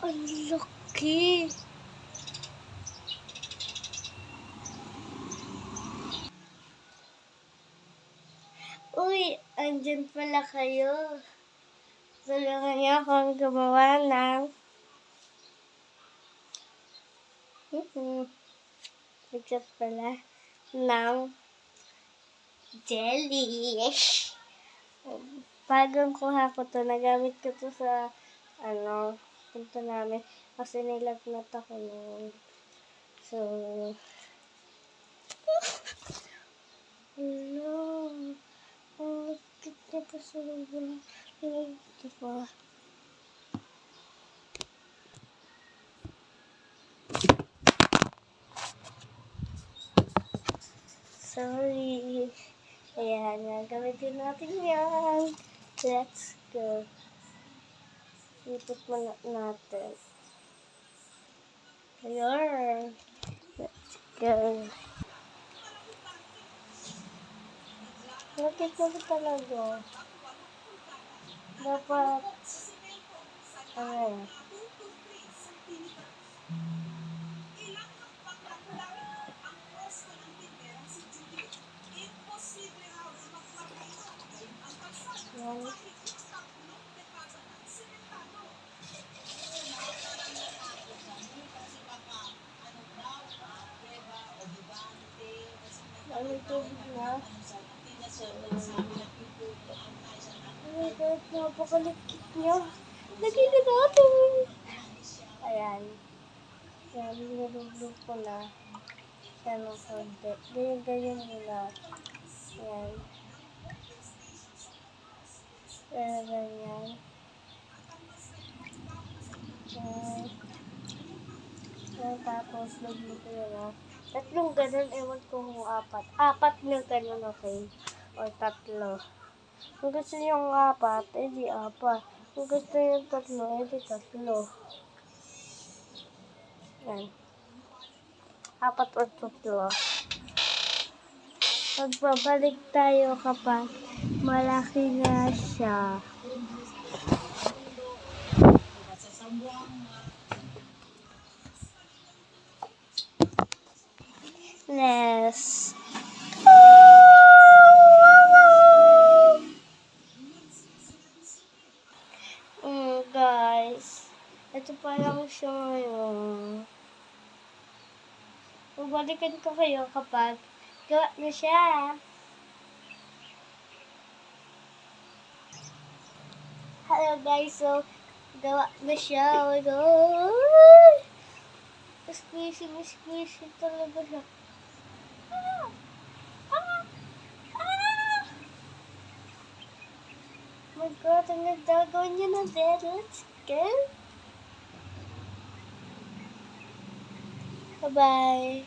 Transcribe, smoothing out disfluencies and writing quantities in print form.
Ang laki. Uy, andyan pala kayo. Tulungan niyo akong gumawa ng bigat pala ng jelly. Bagong kuha ko to, nagamit ko to sa punto namin kasi nilagnat ako noon. So, hello. Bakit niya pa sa lugar? Ito pa. Sorry. Ayan, gamitin natin yan. Let's go. Ipot mo natin. Ayan. Let's go. Lakit na ba talaga? Dapat, yan. Ano tubig na? Oh my God, napakalikit niya. Lagyan na natin. Ayan. Yan, nilulog ko na. Yan ang konti. Ganyan nila. Yan. Ganyan. Yan. Yan, tapos nagluto na. Tatlong ganun, ewan ko kung apat. Apat na ganun, okay? O tatlo. Kung gusto niyo yung apat, edi apat. Kung gusto niyo yung tatlo, edi tatlo. Yan. Apat o tatlo. Magbabalik tayo kapag malaki na siya. Let's guys, ito pa lang siya ngayon. Babalikan ko kayo kapag gawa na siya. Hello guys, so gawa na siya. Oh my God! Squishy talaga siya. Oh my God, ang nagdagawin niya na din. Let's go. Bye-bye.